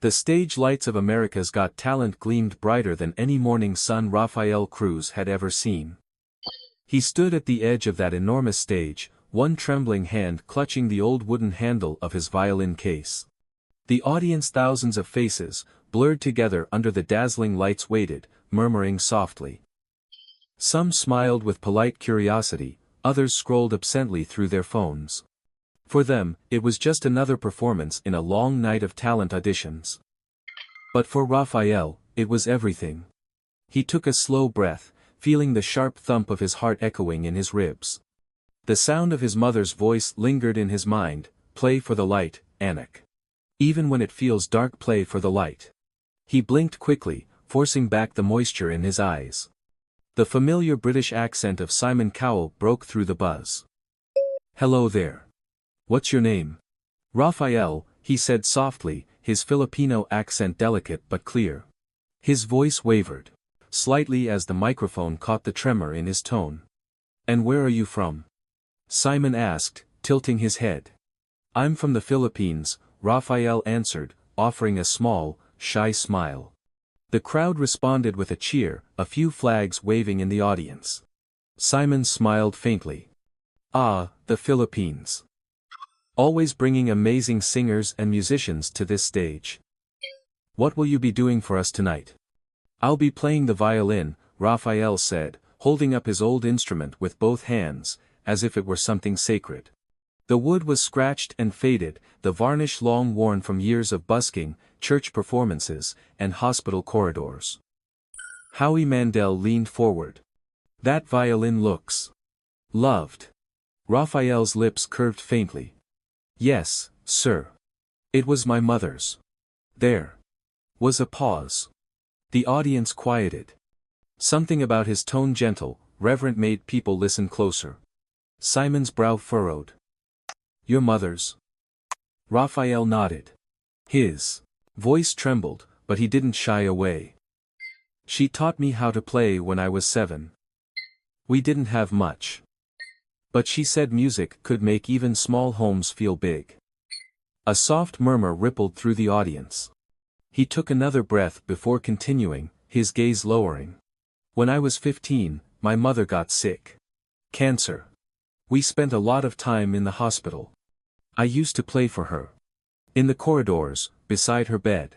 The stage lights of America's Got Talent gleamed brighter than any morning sun Rafael Cruz had ever seen. He stood at the edge of that enormous stage, one trembling hand clutching the old wooden handle of his violin case. The audience, thousands of faces, blurred together under the dazzling lights, waited, murmuring softly. Some smiled with polite curiosity, others scrolled absently through their phones. For them, it was just another performance in a long night of talent auditions. But for Rafael, it was everything. He took a slow breath, feeling the sharp thump of his heart echoing in his ribs. The sound of his mother's voice lingered in his mind, "Play for the light, Anik. Even when it feels dark, play for the light." He blinked quickly, forcing back the moisture in his eyes. The familiar British accent of Simon Cowell broke through the buzz. "Hello there. What's your name?" "Raphael," he said softly, his Filipino accent delicate but clear. His voice wavered slightly as the microphone caught the tremor in his tone. "And where are you from?" Simon asked, tilting his head. "I'm from the Philippines," Raphael answered, offering a small, shy smile. The crowd responded with a cheer, a few flags waving in the audience. Simon smiled faintly. "Ah, the Philippines. Always bringing amazing singers and musicians to this stage. What will you be doing for us tonight?" "I'll be playing the violin," Raphael said, holding up his old instrument with both hands, as if it were something sacred. The wood was scratched and faded, the varnish long worn from years of busking, church performances, and hospital corridors. Howie Mandel leaned forward. "That violin looks loved." Raphael's lips curved faintly. "Yes, sir. It was my mother's." There was a pause. The audience quieted. Something about his tone, gentle, reverent, made people listen closer. Simon's brow furrowed. "Your mother's?" Raphael nodded. His voice trembled, but he didn't shy away. "She taught me how to play when I was 7. We didn't have much. But she said music could make even small homes feel big." A soft murmur rippled through the audience. He took another breath before continuing, his gaze lowering. "When I was 15, my mother got sick. Cancer. We spent a lot of time in the hospital. I used to play for her. In the corridors, beside her bed.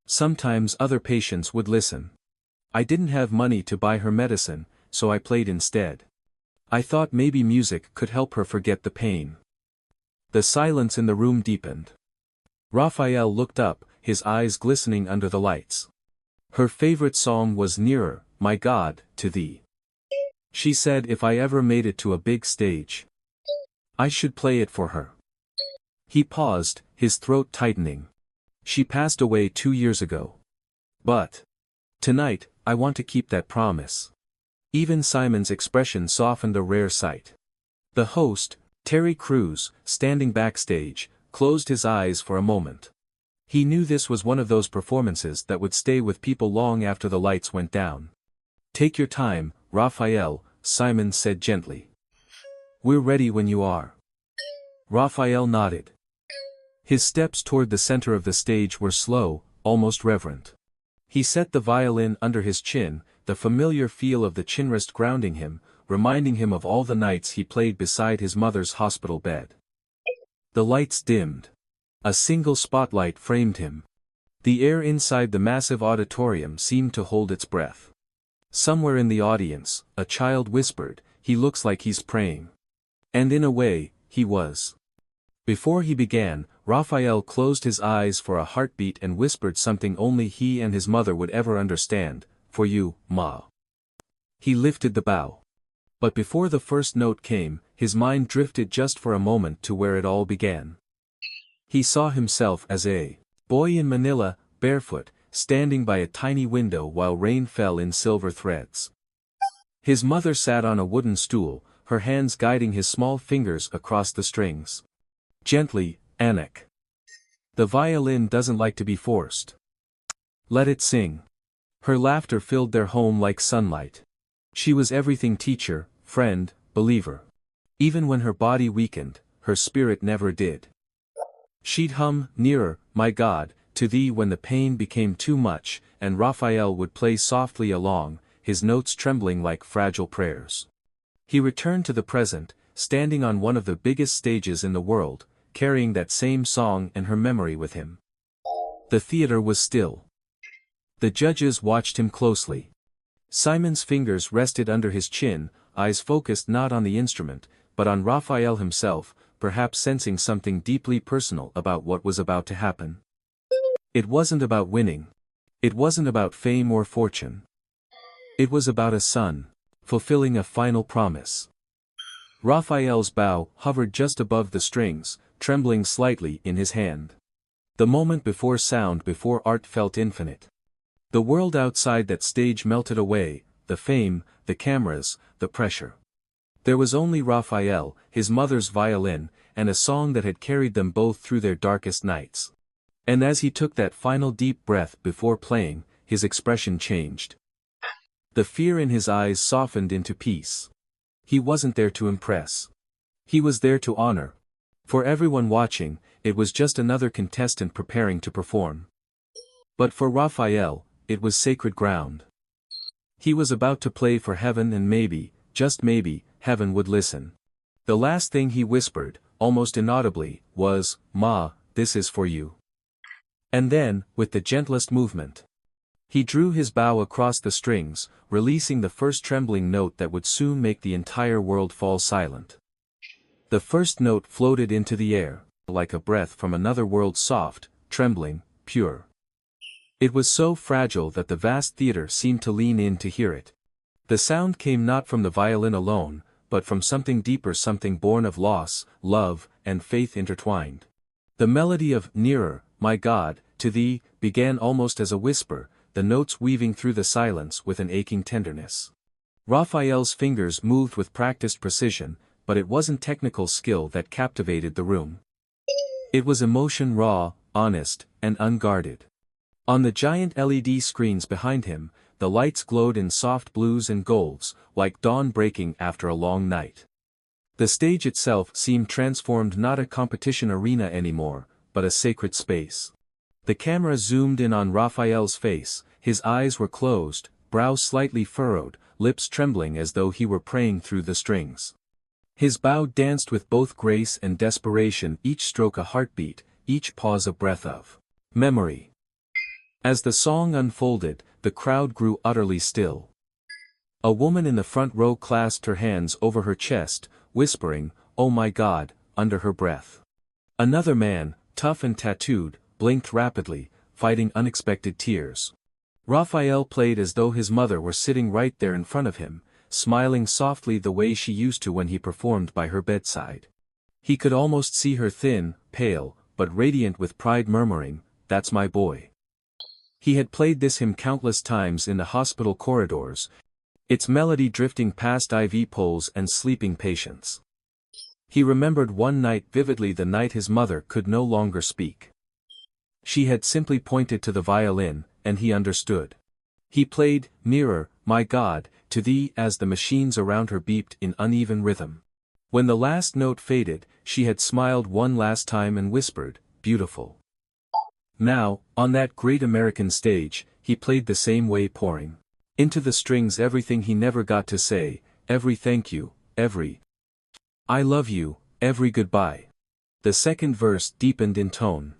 Sometimes other patients would listen. I didn't have money to buy her medicine, so I played instead. I thought maybe music could help her forget the pain." The silence in the room deepened. Raphael looked up, his eyes glistening under the lights. "Her favorite song was Nearer, My God, to Thee. She said if I ever made it to a big stage, I should play it for her." He paused, his throat tightening. "She passed away 2 years ago. But tonight, I want to keep that promise." Even Simon's expression softened, a rare sight. The host, Terry Crews, standing backstage, closed his eyes for a moment. He knew this was one of those performances that would stay with people long after the lights went down. "Take your time, Raphael," Simon said gently. "We're ready when you are." Raphael nodded. His steps toward the center of the stage were slow, almost reverent. He set the violin under his chin, the familiar feel of the chinrest grounding him, reminding him of all the nights he played beside his mother's hospital bed. The lights dimmed. A single spotlight framed him. The air inside the massive auditorium seemed to hold its breath. Somewhere in the audience, a child whispered, "He looks like he's praying." And in a way, he was. Before he began, Raphael closed his eyes for a heartbeat and whispered something only he and his mother would ever understand, "For you, Ma." He lifted the bow. But before the first note came, his mind drifted just for a moment to where it all began. He saw himself as a boy in Manila, barefoot, standing by a tiny window while rain fell in silver threads. His mother sat on a wooden stool, her hands guiding his small fingers across the strings. "Gently, Anik. The violin doesn't like to be forced. Let it sing." Her laughter filled their home like sunlight. She was everything: teacher, friend, believer. Even when her body weakened, her spirit never did. She'd hum, "Nearer, my God, to thee when the pain became too much, and Raphael would play softly along, his notes trembling like fragile prayers. He returned to the present, standing on one of the biggest stages in the world, carrying that same song and her memory with him. The theater was still. The judges watched him closely. Simon's fingers rested under his chin, eyes focused not on the instrument, but on Raphael himself, perhaps sensing something deeply personal about what was about to happen. It wasn't about winning. It wasn't about fame or fortune. It was about a son, fulfilling a final promise. Raphael's bow hovered just above the strings, trembling slightly in his hand. The moment before sound before art felt infinite. The world outside that stage melted away, the fame, the cameras, the pressure. There was only Raphael, his mother's violin, and a song that had carried them both through their darkest nights. And as he took that final deep breath before playing, his expression changed. The fear in his eyes softened into peace. He wasn't there to impress. He was there to honor. For everyone watching, it was just another contestant preparing to perform. But for Raphael, it was sacred ground. He was about to play for heaven, and maybe, just maybe, heaven would listen. The last thing he whispered, almost inaudibly, was, "Ma, this is for you." And then, with the gentlest movement, he drew his bow across the strings, releasing the first trembling note that would soon make the entire world fall silent. The first note floated into the air, like a breath from another world, soft, trembling, pure. It was so fragile that the vast theater seemed to lean in to hear it. The sound came not from the violin alone, but from something deeper, something born of loss, love, and faith intertwined. The melody of "Nearer, My God, to Thee" began almost as a whisper, the notes weaving through the silence with an aching tenderness. Raphael's fingers moved with practiced precision, but it wasn't technical skill that captivated the room. It was emotion, raw, honest, and unguarded. On the giant LED screens behind him, the lights glowed in soft blues and golds, like dawn breaking after a long night. The stage itself seemed transformed, not a competition arena anymore, but a sacred space. The camera zoomed in on Raphael's face, his eyes were closed, brow slightly furrowed, lips trembling as though he were praying through the strings. His bow danced with both grace and desperation, each stroke a heartbeat, each pause a breath of memory. As the song unfolded, the crowd grew utterly still. A woman in the front row clasped her hands over her chest, whispering, "Oh my God," under her breath. Another man, tough and tattooed, blinked rapidly, fighting unexpected tears. Raphael played as though his mother were sitting right there in front of him, smiling softly the way she used to when he performed by her bedside. He could almost see her, thin, pale, but radiant with pride, murmuring, "That's my boy." He had played this hymn countless times in the hospital corridors, its melody drifting past IV poles and sleeping patients. He remembered one night vividly, the night his mother could no longer speak. She had simply pointed to the violin, and he understood. He played, "Nearer, My God, to Thee" as the machines around her beeped in uneven rhythm. When the last note faded, she had smiled one last time and whispered, "Beautiful." Now, on that great American stage, he played the same way, pouring into the strings everything he never got to say, every thank you, every "I love you," every goodbye. The second verse deepened in tone.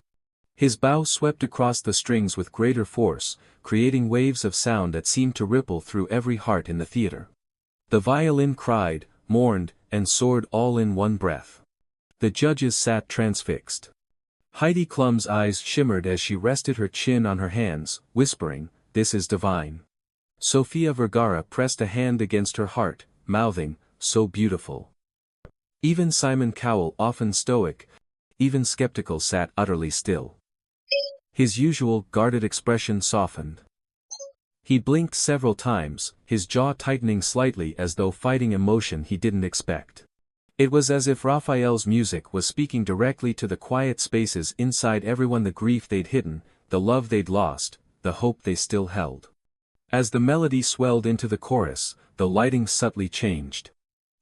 His bow swept across the strings with greater force, creating waves of sound that seemed to ripple through every heart in the theater. The violin cried, mourned, and soared all in one breath. The judges sat transfixed. Heidi Klum's eyes shimmered as she rested her chin on her hands, whispering, "This is divine." Sofia Vergara pressed a hand against her heart, mouthing, "So beautiful." Even Simon Cowell, often stoic, even skeptical, sat utterly still. His usual guarded expression softened. He blinked several times, his jaw tightening slightly as though fighting emotion he didn't expect. It was as if Raphael's music was speaking directly to the quiet spaces inside everyone, the grief they'd hidden, the love they'd lost, the hope they still held. As the melody swelled into the chorus, the lighting subtly changed.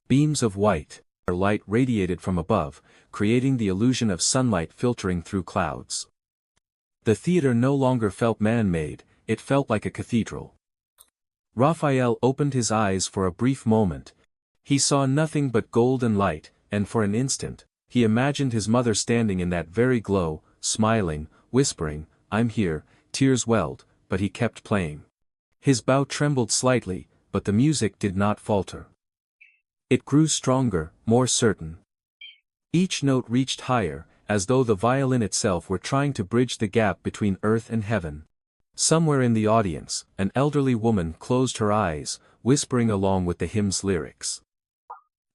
Beams of white light radiated from above, creating the illusion of sunlight filtering through clouds. The theater no longer felt man-made, it felt like a cathedral. Raphael opened his eyes for a brief moment. He saw nothing but gold and light, and for an instant, he imagined his mother standing in that very glow, smiling, whispering, "I'm here." Tears welled, but he kept playing. His bow trembled slightly, but the music did not falter. It grew stronger, more certain. Each note reached higher, as though the violin itself were trying to bridge the gap between earth and heaven. Somewhere in the audience, an elderly woman closed her eyes, whispering along with the hymn's lyrics.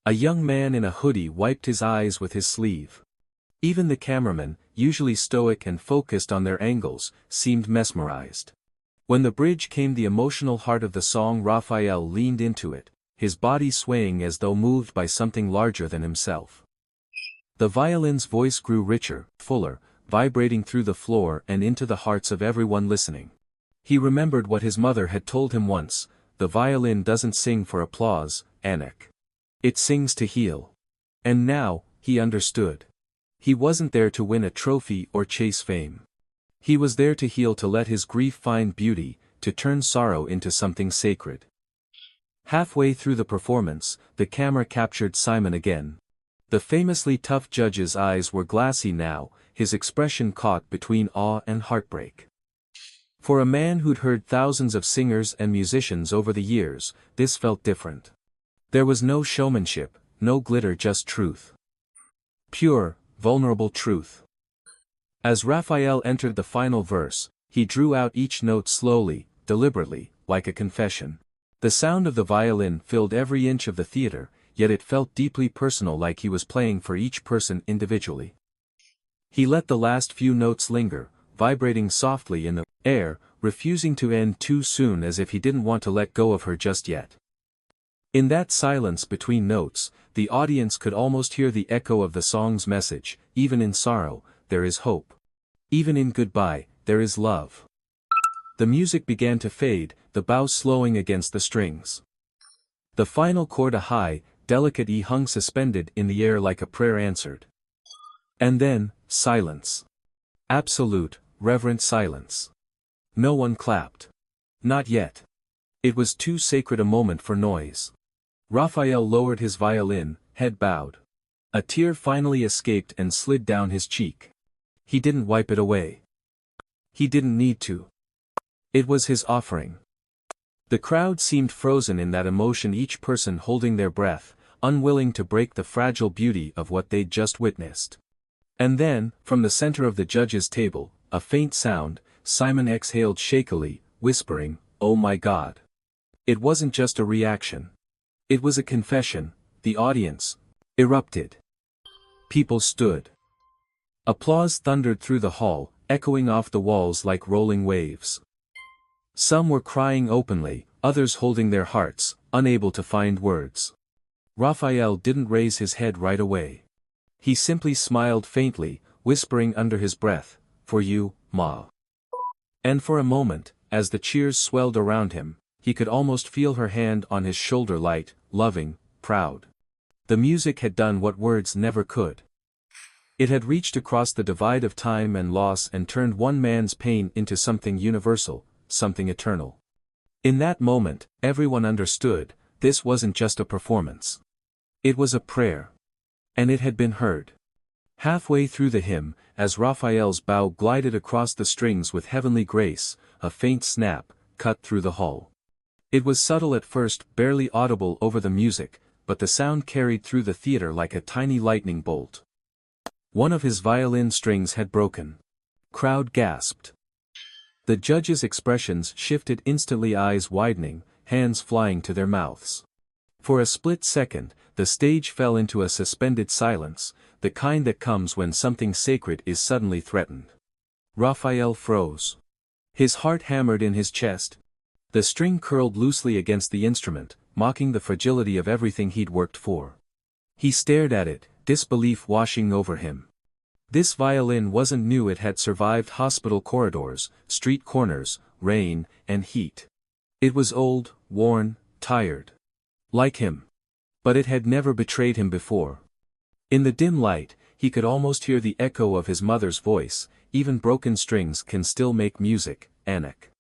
A young man in a hoodie wiped his eyes with his sleeve. Even the cameramen, usually stoic and focused on their angles, seemed mesmerized. When the bridge came the emotional heart of the song, Raphael leaned into it, his body swaying as though moved by something larger than himself. The violin's voice grew richer, fuller, vibrating through the floor and into the hearts of everyone listening. He remembered what his mother had told him once: the violin doesn't sing for applause, Anak. It sings to heal. And now, he understood. He wasn't there to win a trophy or chase fame. He was there to heal, to let his grief find beauty, to turn sorrow into something sacred. Halfway through the performance, the camera captured Simon again. The famously tough judge's eyes were glassy now, his expression caught between awe and heartbreak. For a man who'd heard thousands of singers and musicians over the years, this felt different. There was no showmanship, no glitter, just truth. Pure, vulnerable truth. As Raphael entered the final verse, he drew out each note slowly, deliberately, like a confession. The sound of the violin filled every inch of the theater, yet it felt deeply personal, like he was playing for each person individually. He let the last few notes linger, vibrating softly in the air, refusing to end too soon, as if he didn't want to let go of her just yet. In that silence between notes, the audience could almost hear the echo of the song's message: even in sorrow, there is hope. Even in goodbye, there is love. The music began to fade, the bow slowing against the strings. The final chord, a high, delicate E, hung suspended in the air like a prayer answered. And then, silence. Absolute, reverent silence. No one clapped. Not yet. It was too sacred a moment for noise. Raphael lowered his violin, head bowed. A tear finally escaped and slid down his cheek. He didn't wipe it away. He didn't need to. It was his offering. The crowd seemed frozen in that emotion, each person holding their breath, unwilling to break the fragile beauty of what they'd just witnessed. And then, from the center of the judges' table, a faint sound. Simon exhaled shakily, whispering, "Oh my God." It wasn't just a reaction. It was a confession. The audience erupted. People stood. Applause thundered through the hall, echoing off the walls like rolling waves. Some were crying openly, others holding their hearts, unable to find words. Raphael didn't raise his head right away. He simply smiled faintly, whispering under his breath, "For you, Ma." And for a moment, as the cheers swelled around him, he could almost feel her hand on his shoulder, light, loving, proud. The music had done what words never could. It had reached across the divide of time and loss and turned one man's pain into something universal, something eternal. In that moment, everyone understood, this wasn't just a performance. It was a prayer. And it had been heard. Halfway through the hymn, as Raphael's bow glided across the strings with heavenly grace, a faint snap cut through the hall. It was subtle at first, barely audible over the music, but the sound carried through the theater like a tiny lightning bolt. One of his violin strings had broken. Crowd gasped. The judges' expressions shifted instantly, eyes widening, hands flying to their mouths. For a split second, the stage fell into a suspended silence, the kind that comes when something sacred is suddenly threatened. Raphael froze. His heart hammered in his chest. The string curled loosely against the instrument, mocking the fragility of everything he'd worked for. He stared at it, disbelief washing over him. This violin wasn't new, it had survived hospital corridors, street corners, rain, and heat. It was old, worn, tired. Like him. But it had never betrayed him before. In the dim light, he could almost hear the echo of his mother's voice, even broken strings can still make music, Anik.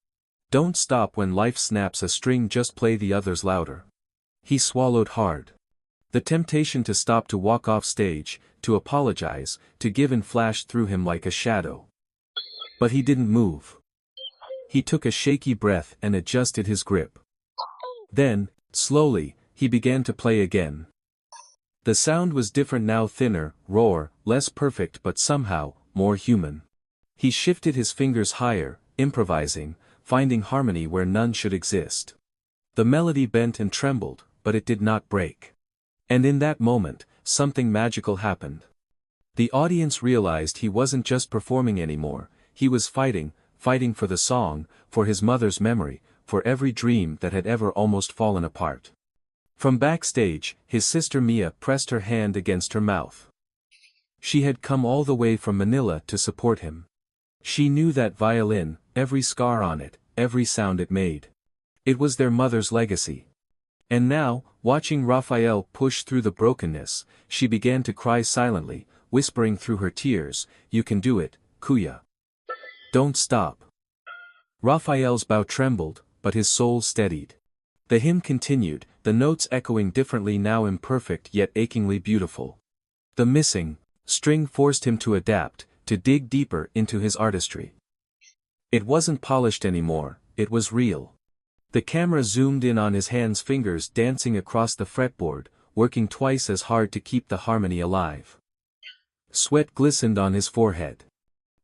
Don't stop when life snaps a string, just play the others louder. He swallowed hard. The temptation to stop, to walk off stage, to apologize, to give in flashed through him like a shadow. But he didn't move. He took a shaky breath and adjusted his grip. Then, slowly, he began to play again. The sound was different now, thinner, rawer, less perfect, but somehow, more human. He shifted his fingers higher, improvising, finding harmony where none should exist. The melody bent and trembled, but it did not break. And in that moment, something magical happened. The audience realized he wasn't just performing anymore, he was fighting for the song, for his mother's memory, for every dream that had ever almost fallen apart. From backstage, his sister Mia pressed her hand against her mouth. She had come all the way from Manila to support him. She knew that violin, every scar on it, every sound it made. It was their mother's legacy. And now, watching Raphael push through the brokenness, she began to cry silently, whispering through her tears, "You can do it, Kuya. Don't stop." Raphael's bow trembled, but his soul steadied. The hymn continued, the notes echoing differently, now imperfect yet achingly beautiful. The missing string forced him to adapt, to dig deeper into his artistry. It wasn't polished anymore, it was real. The camera zoomed in on his hands, fingers dancing across the fretboard, working twice as hard to keep the harmony alive. Sweat glistened on his forehead.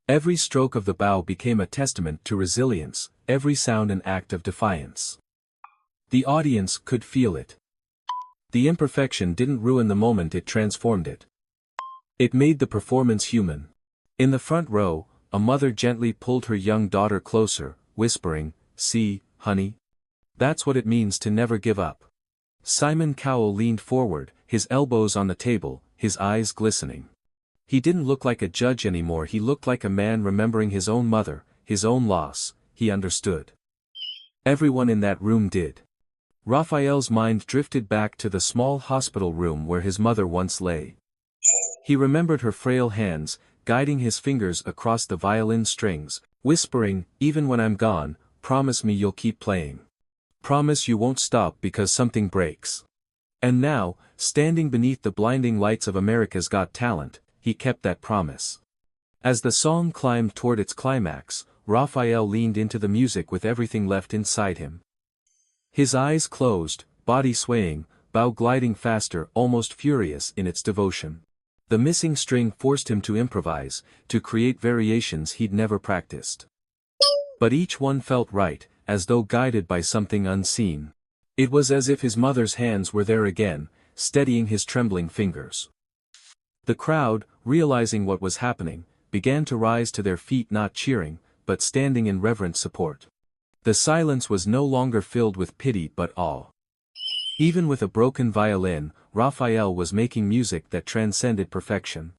Every stroke of the bow became a testament to resilience, every sound an act of defiance. The audience could feel it. The imperfection didn't ruin the moment, it transformed it. It made the performance human. In the front row, a mother gently pulled her young daughter closer, whispering, "See, honey? That's what it means to never give up." Simon Cowell leaned forward, his elbows on the table, his eyes glistening. He didn't look like a judge anymore, he looked like a man remembering his own mother, his own loss. He understood. Everyone in that room did. Raphael's mind drifted back to the small hospital room where his mother once lay. He remembered her frail hands, guiding his fingers across the violin strings, whispering, "Even when I'm gone, promise me you'll keep playing. Promise you won't stop because something breaks." And now, standing beneath the blinding lights of America's Got Talent, he kept that promise. As the song climbed toward its climax, Raphael leaned into the music with everything left inside him. His eyes closed, body swaying, bow gliding faster, almost furious in its devotion. The missing string forced him to improvise, to create variations he'd never practiced. But each one felt right, as though guided by something unseen. It was as if his mother's hands were there again, steadying his trembling fingers. The crowd, realizing what was happening, began to rise to their feet, not cheering, but standing in reverent support. The silence was no longer filled with pity but awe. Even with a broken violin, Raphael was making music that transcended perfection.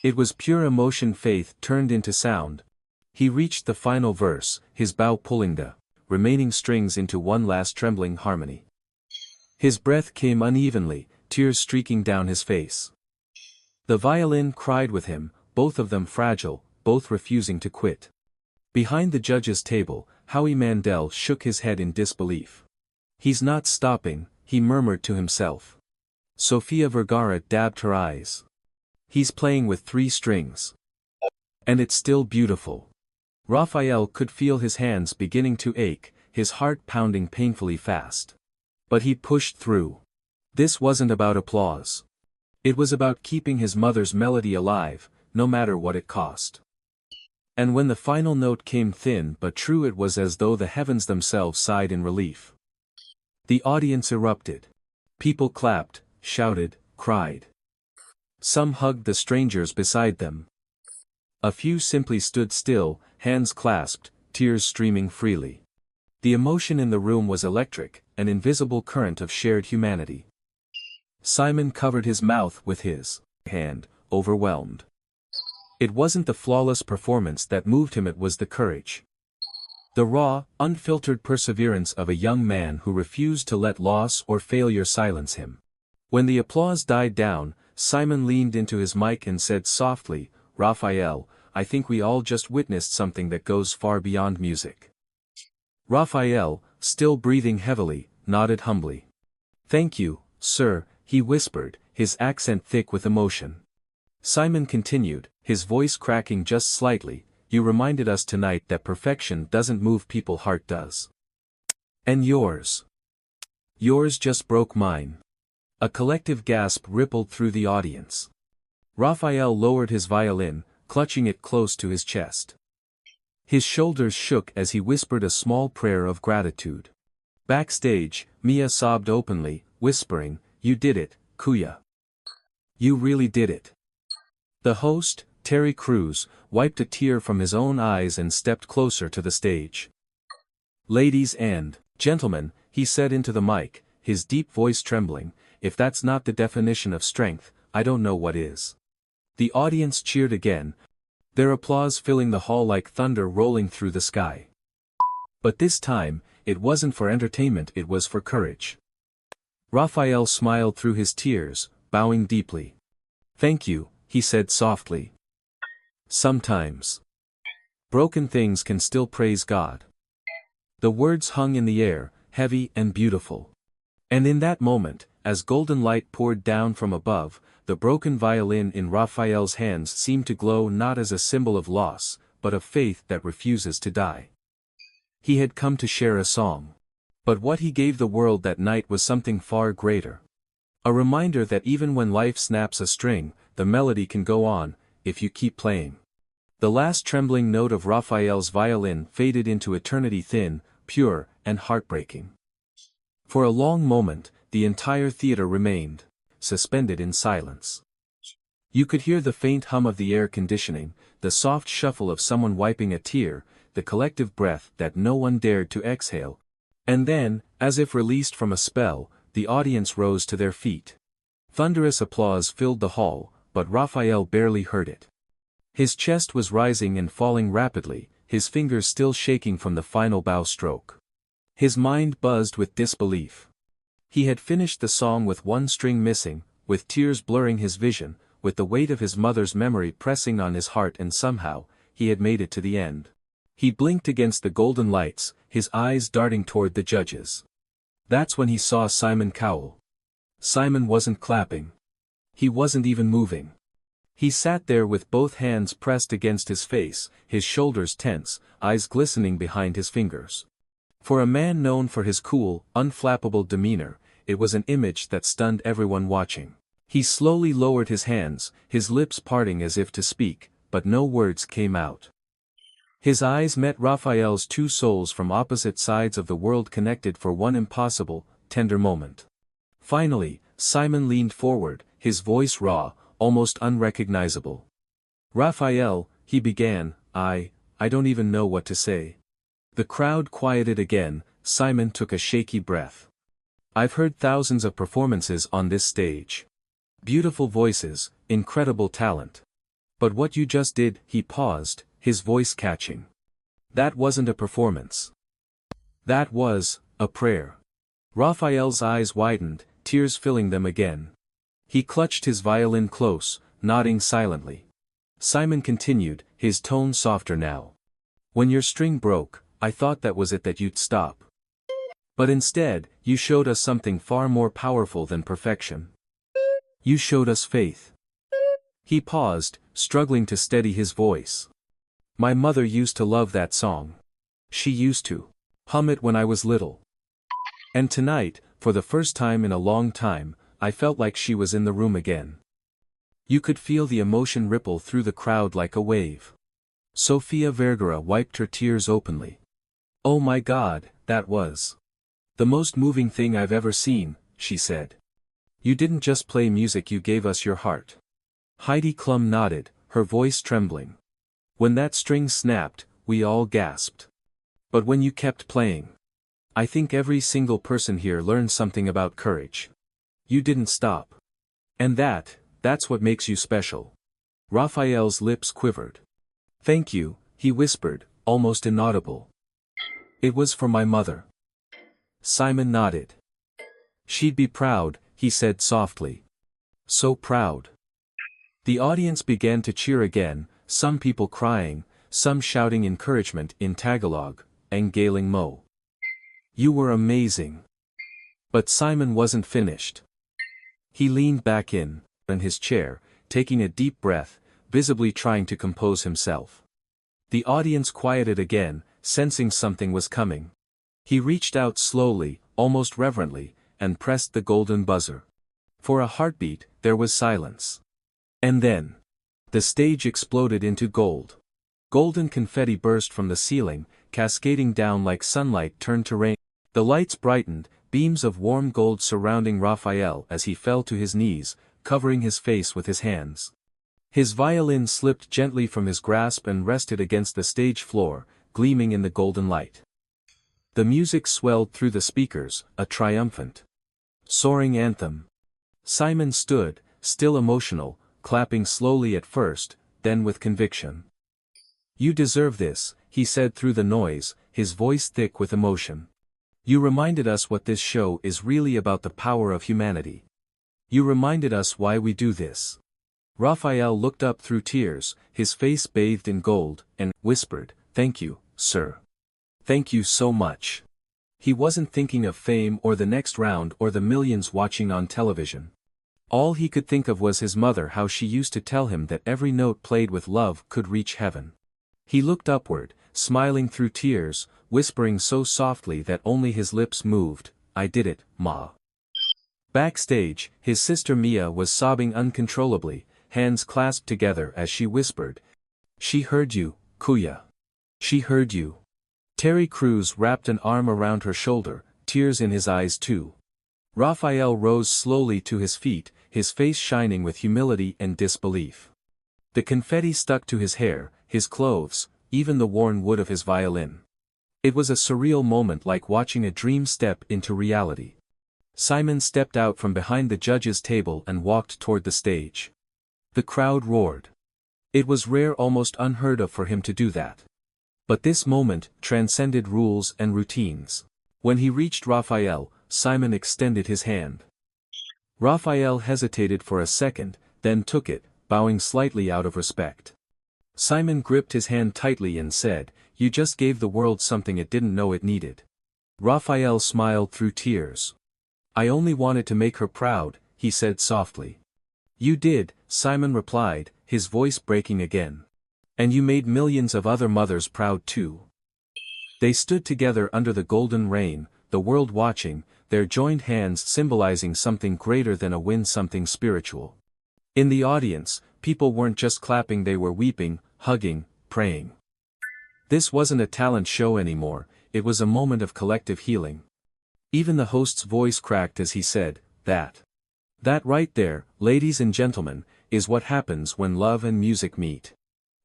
It was pure emotion, faith turned into sound. He reached the final verse, his bow pulling the remaining strings into one last trembling harmony. His breath came unevenly, tears streaking down his face. The violin cried with him, both of them fragile, both refusing to quit. Behind the judges' table, Howie Mandel shook his head in disbelief. "He's not stopping," he murmured to himself. Sofia Vergara dabbed her eyes. "He's playing with 3 strings. And it's still beautiful." Raphael could feel his hands beginning to ache, his heart pounding painfully fast. But he pushed through. This wasn't about applause. It was about keeping his mother's melody alive, no matter what it cost. And when the final note came thin but true, it was as though the heavens themselves sighed in relief. The audience erupted. People clapped, shouted, cried. Some hugged the strangers beside them. A few simply stood still, hands clasped, tears streaming freely. The emotion in the room was electric, an invisible current of shared humanity. Simon covered his mouth with his hand, overwhelmed. It wasn't the flawless performance that moved him, it was the courage. The raw, unfiltered perseverance of a young man who refused to let loss or failure silence him. When the applause died down, Simon leaned into his mic and said softly, "Raphael, I think we all just witnessed something that goes far beyond music. Raphael, still breathing heavily, nodded humbly. Thank you, sir, he whispered, his accent thick with emotion. Simon continued, his voice cracking just slightly, you reminded us tonight that perfection doesn't move people's heart does. And yours. Yours just broke mine. A collective gasp rippled through the audience. Raphael lowered his violin, clutching it close to his chest. His shoulders shook as he whispered a small prayer of gratitude. Backstage, Mia sobbed openly, whispering, "You did it, Kuya. You really did it." The host, Terry Crews, wiped a tear from his own eyes and stepped closer to the stage. "Ladies and gentlemen," he said into the mic, his deep voice trembling, "if that's not the definition of strength, I don't know what is." The audience cheered again, their applause filling the hall like thunder rolling through the sky. But this time, it wasn't for entertainment, it was for courage. Raphael smiled through his tears, bowing deeply. "Thank you," he said softly. "Sometimes broken things can still praise God." The words hung in the air, heavy and beautiful. And in that moment, as golden light poured down from above, the broken violin in Raphael's hands seemed to glow not as a symbol of loss, but of faith that refuses to die. He had come to share a song. But what he gave the world that night was something far greater. A reminder that even when life snaps a string, the melody can go on, if you keep playing. The last trembling note of Raphael's violin faded into eternity, thin, pure, and heartbreaking. For a long moment, the entire theater remained suspended in silence. You could hear the faint hum of the air conditioning, the soft shuffle of someone wiping a tear, the collective breath that no one dared to exhale. And then, as if released from a spell, the audience rose to their feet. Thunderous applause filled the hall, but Raphael barely heard it. His chest was rising and falling rapidly, his fingers still shaking from the final bow stroke. His mind buzzed with disbelief. He had finished the song with one string missing, with tears blurring his vision, with the weight of his mother's memory pressing on his heart, and somehow, he had made it to the end. He blinked against the golden lights, his eyes darting toward the judges. That's when he saw Simon Cowell. Simon wasn't clapping. He wasn't even moving. He sat there with both hands pressed against his face, his shoulders tense, eyes glistening behind his fingers. For a man known for his cool, unflappable demeanor, it was an image that stunned everyone watching. He slowly lowered his hands, his lips parting as if to speak, but no words came out. His eyes met Raphael's, two souls from opposite sides of the world connected for one impossible, tender moment. Finally, Simon leaned forward, his voice raw, almost unrecognizable. "Raphael," he began, I don't even know what to say." The crowd quieted again, Simon took a shaky breath. "I've heard thousands of performances on this stage. Beautiful voices, incredible talent. But what you just did," he paused, his voice catching. "That wasn't a performance. That was a prayer." Raphael's eyes widened, tears filling them again. He clutched his violin close, nodding silently. Simon continued, his tone softer now. "When your string broke, I thought that was it, that you'd stop. But instead, you showed us something far more powerful than perfection. You showed us faith." He paused, struggling to steady his voice. "My mother used to love that song. She used to hum it when I was little. And tonight, for the first time in a long time, I felt like she was in the room again." You could feel the emotion ripple through the crowd like a wave. Sofia Vergara wiped her tears openly. "Oh my God, that was the most moving thing I've ever seen," she said. "You didn't just play music, you gave us your heart." Heidi Klum nodded, her voice trembling. "When that string snapped, we all gasped. But when you kept playing, I think every single person here learned something about courage. You didn't stop. And that's what makes you special." Raphael's lips quivered. "Thank you," he whispered, almost inaudible. "It was for my mother." Simon nodded. "She'd be proud," he said softly. "So proud." The audience began to cheer again, some people crying, some shouting encouragement in Tagalog, and Galing Mo. You were amazing. But Simon wasn't finished. He leaned back in his chair, taking a deep breath, visibly trying to compose himself. The audience quieted again, sensing something was coming. He reached out slowly, almost reverently, and pressed the golden buzzer. For a heartbeat, there was silence. And then, the stage exploded into gold. Golden confetti burst from the ceiling, cascading down like sunlight turned to rain. The lights brightened, beams of warm gold surrounding Raphael as he fell to his knees, covering his face with his hands. His violin slipped gently from his grasp and rested against the stage floor, gleaming in the golden light. The music swelled through the speakers, a triumphant, soaring anthem. Simon stood, still emotional, clapping slowly at first, then with conviction. You deserve this, he said through the noise, his voice thick with emotion. You reminded us what this show is really about, the power of humanity. You reminded us why we do this. Raphael looked up through tears, his face bathed in gold, and whispered, "Thank you, sir. Thank you so much." He wasn't thinking of fame or the next round or the millions watching on television. All he could think of was his mother, how she used to tell him that every note played with love could reach heaven. He looked upward, smiling through tears, whispering so softly that only his lips moved, "I did it, Ma." Backstage, his sister Mia was sobbing uncontrollably, hands clasped together as she whispered, "She heard you, Kuya. She heard you." Terry Crews wrapped an arm around her shoulder, tears in his eyes too. Raphael rose slowly to his feet, his face shining with humility and disbelief. The confetti stuck to his hair, his clothes, even the worn wood of his violin. It was a surreal moment, like watching a dream step into reality. Simon stepped out from behind the judges' table and walked toward the stage. The crowd roared. It was rare, almost unheard of for him to do that. But this moment transcended rules and routines. When he reached Raphael, Simon extended his hand. Raphael hesitated for a second, then took it, bowing slightly out of respect. Simon gripped his hand tightly and said, "You just gave the world something it didn't know it needed." Raphael smiled through tears. "I only wanted to make her proud," he said softly. "You did," Simon replied, his voice breaking again. "And you made millions of other mothers proud too." They stood together under the golden rain, the world watching, their joined hands symbolizing something greater than a win, something spiritual. In the audience, people weren't just clapping, they were weeping, hugging, praying. This wasn't a talent show anymore, it was a moment of collective healing. Even the host's voice cracked as he said, That right there, ladies and gentlemen, is what happens when love and music meet."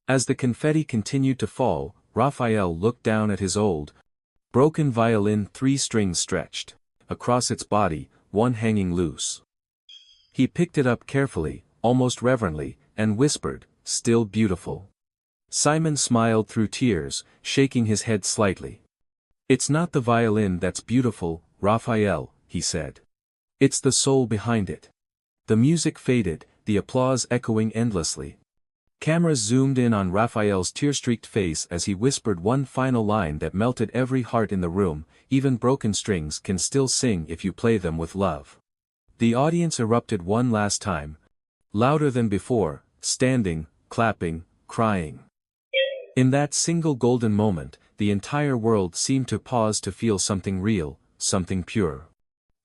As the confetti continued to fall, Raphael looked down at his old, broken violin, 3 strings stretched across its body, one hanging loose. He picked it up carefully, almost reverently, and whispered, "Still beautiful." Simon smiled through tears, shaking his head slightly. "It's not the violin that's beautiful, Raphael," he said. "It's the soul behind it." The music faded, the applause echoing endlessly. Cameras zoomed in on Raphael's tear-streaked face as he whispered one final line that melted every heart in the room, "Even broken strings can still sing if you play them with love." The audience erupted one last time. Louder than before, standing, clapping, crying. In that single golden moment, the entire world seemed to pause to feel something real, something pure.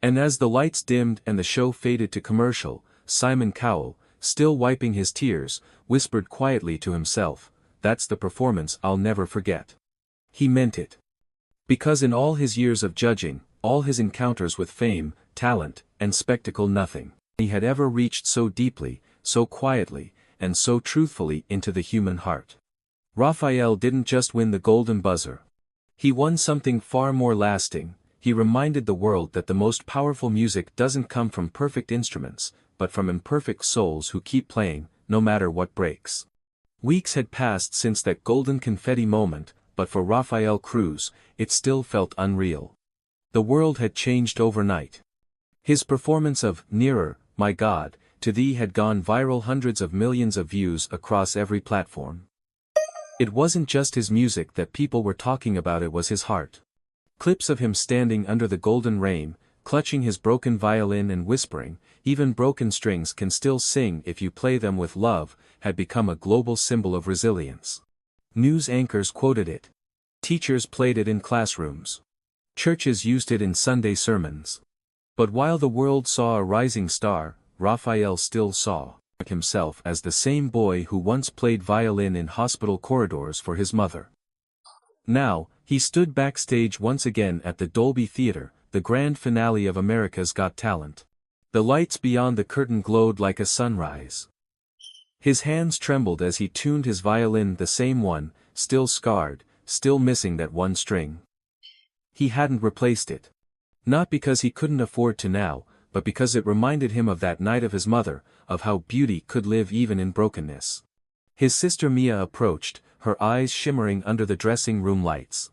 And as the lights dimmed and the show faded to commercial, Simon Cowell, still wiping his tears, whispered quietly to himself, "That's the performance I'll never forget." He meant it. Because in all his years of judging, all his encounters with fame, talent, and spectacle, nothing he had ever reached so deeply, so quietly, and so truthfully into the human heart. Raphael didn't just win the golden buzzer. He won something far more lasting. He reminded the world that the most powerful music doesn't come from perfect instruments, but from imperfect souls who keep playing, no matter what breaks. Weeks had passed since that golden confetti moment, but for Raphael Crews, it still felt unreal. The world had changed overnight. His performance of "Nearer, My God, to Thee" had gone viral, hundreds of millions of views across every platform. It wasn't just his music that people were talking about, it was his heart. Clips of him standing under the golden rain, clutching his broken violin and whispering, "Even broken strings can still sing if you play them with love," had become a global symbol of resilience. News anchors quoted it. Teachers played it in classrooms. Churches used it in Sunday sermons. But while the world saw a rising star, Raphael still saw himself as the same boy who once played violin in hospital corridors for his mother. Now, he stood backstage once again at the Dolby Theatre, the grand finale of America's Got Talent. The lights beyond the curtain glowed like a sunrise. His hands trembled as he tuned his violin, the same one, still scarred, still missing that one string. He hadn't replaced it. Not because he couldn't afford to now, but because it reminded him of that night of his mother, of how beauty could live even in brokenness. His sister Mia approached, her eyes shimmering under the dressing room lights.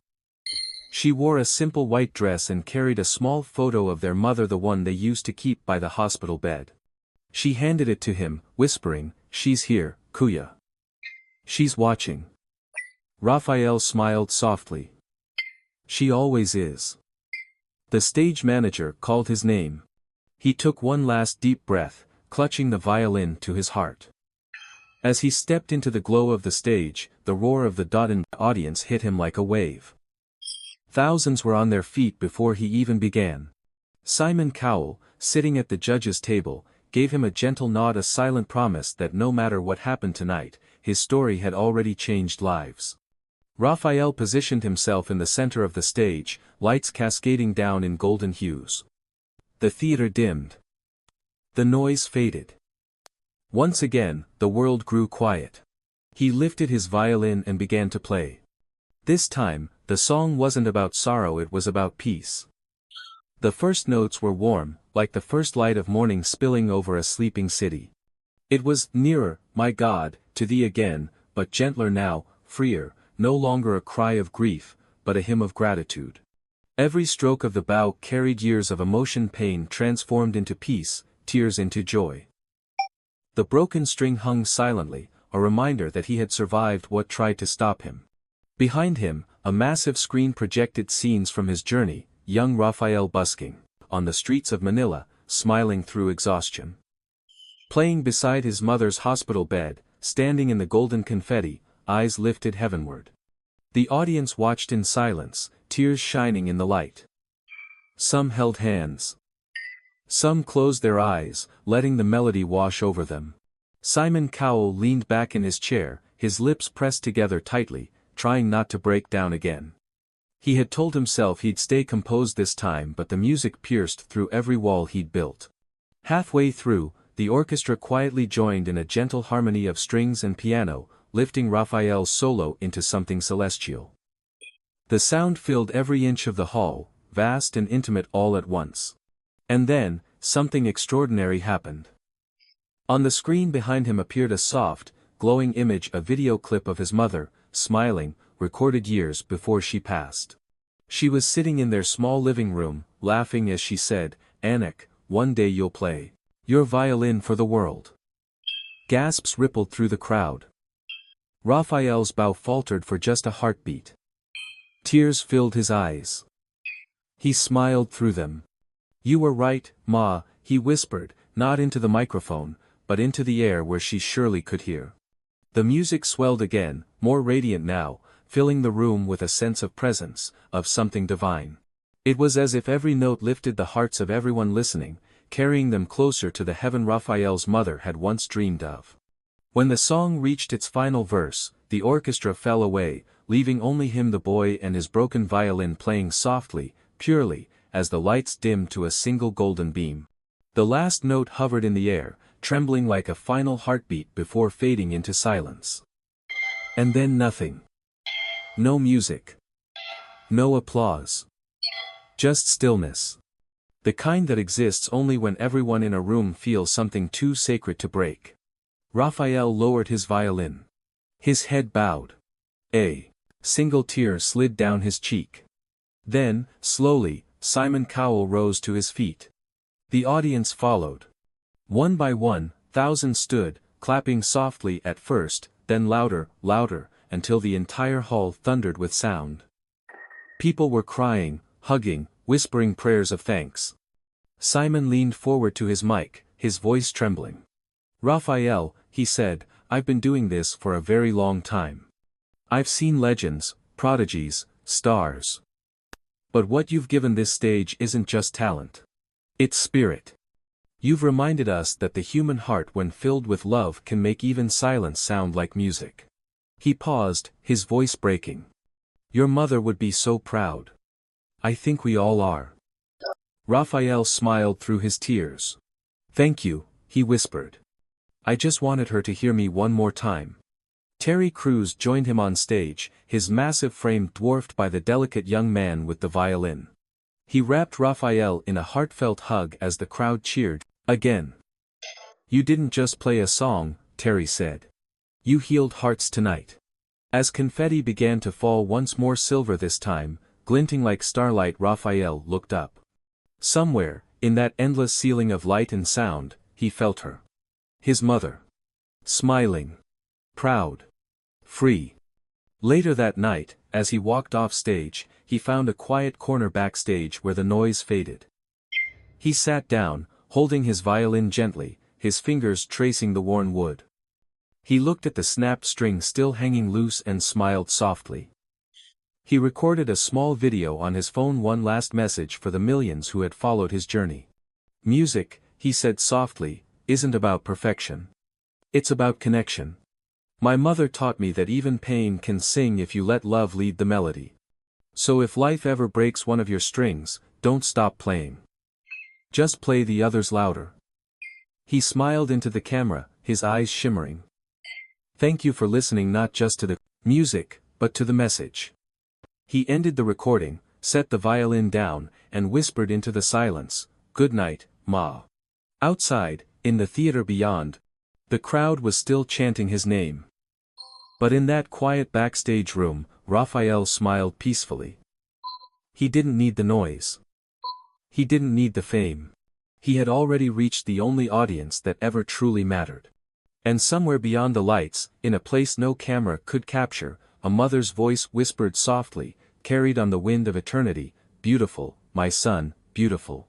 She wore a simple white dress and carried a small photo of their mother, the one they used to keep by the hospital bed. She handed it to him, whispering, "She's here, Kuya. She's watching." Raphael smiled softly. "She always is." The stage manager called his name. He took one last deep breath, clutching the violin to his heart. As he stepped into the glow of the stage, the roar of the Dotton audience hit him like a wave. Thousands were on their feet before he even began. Simon Cowell, sitting at the judges' table, gave him a gentle nod, a silent promise that no matter what happened tonight, his story had already changed lives. Raphael positioned himself in the center of the stage, lights cascading down in golden hues. The theater dimmed. The noise faded. Once again, the world grew quiet. He lifted his violin and began to play. This time, the song wasn't about sorrow, it was about peace. The first notes were warm, like the first light of morning spilling over a sleeping city. It was, "Nearer, my God, to thee again," but gentler now, freer, no longer a cry of grief, but a hymn of gratitude. Every stroke of the bow carried years of emotion, pain transformed into peace, tears into joy. The broken string hung silently, a reminder that he had survived what tried to stop him. Behind him, a massive screen projected scenes from his journey, young Raphael busking on the streets of Manila, smiling through exhaustion. Playing beside his mother's hospital bed, standing in the golden confetti, eyes lifted heavenward. The audience watched in silence, tears shining in the light. Some held hands. Some closed their eyes, letting the melody wash over them. Simon Cowell leaned back in his chair, his lips pressed together tightly, trying not to break down again. He had told himself he'd stay composed this time, but the music pierced through every wall he'd built. Halfway through, the orchestra quietly joined in a gentle harmony of strings and piano, lifting Raphael's solo into something celestial. The sound filled every inch of the hall, vast and intimate all at once. And then, something extraordinary happened. On the screen behind him appeared a soft, glowing image, a video clip of his mother, smiling, recorded years before she passed. She was sitting in their small living room, laughing as she said, "Anak, one day you'll play your violin for the world." Gasps rippled through the crowd. Raphael's bow faltered for just a heartbeat. Tears filled his eyes. He smiled through them. "You were right, Ma," he whispered, not into the microphone, but into the air where she surely could hear. The music swelled again, more radiant now, filling the room with a sense of presence, of something divine. It was as if every note lifted the hearts of everyone listening, carrying them closer to the heaven Raphael's mother had once dreamed of. When the song reached its final verse, the orchestra fell away, leaving only him, the boy, and his broken violin playing softly, purely, as the lights dimmed to a single golden beam. The last note hovered in the air, trembling like a final heartbeat before fading into silence. And then nothing. No music. No applause. Just stillness. The kind that exists only when everyone in a room feels something too sacred to break. Raphael lowered his violin. His head bowed. A single tear slid down his cheek. Then, slowly, Simon Cowell rose to his feet. The audience followed. One by one, thousands stood, clapping softly at first, then louder, louder, until the entire hall thundered with sound. People were crying, hugging, whispering prayers of thanks. Simon leaned forward to his mic, his voice trembling. "Raphael," he said, "I've been doing this for a very long time. I've seen legends, prodigies, stars. But what you've given this stage isn't just talent. It's spirit. You've reminded us that the human heart when filled with love can make even silence sound like music." He paused, his voice breaking. "Your mother would be so proud. I think we all are." Raphael smiled through his tears. "Thank you," he whispered. "I just wanted her to hear me one more time." Terry Crews joined him on stage, his massive frame dwarfed by the delicate young man with the violin. He wrapped Raphael in a heartfelt hug as the crowd cheered, again. "You didn't just play a song," Terry said. "You healed hearts tonight." As confetti began to fall once more, silver this time, glinting like starlight, Raphael looked up. Somewhere, in that endless ceiling of light and sound, he felt her. His mother. Smiling. Proud. Free. Later that night, as he walked off stage, he found a quiet corner backstage where the noise faded. He sat down, holding his violin gently, his fingers tracing the worn wood. He looked at the snapped string still hanging loose and smiled softly. He recorded a small video on his phone, one last message for the millions who had followed his journey. "Music," he said softly, "isn't about perfection. It's about connection. My mother taught me that even pain can sing if you let love lead the melody. So if life ever breaks one of your strings, don't stop playing. Just play the others louder." He smiled into the camera, his eyes shimmering. "Thank you for listening not just to the music, but to the message." He ended the recording, set the violin down, and whispered into the silence, "Good night, Ma." Outside, in the theater beyond, the crowd was still chanting his name. But in that quiet backstage room, Raphael smiled peacefully. He didn't need the noise. He didn't need the fame. He had already reached the only audience that ever truly mattered. And somewhere beyond the lights, in a place no camera could capture, a mother's voice whispered softly, carried on the wind of eternity, "Beautiful, my son, beautiful."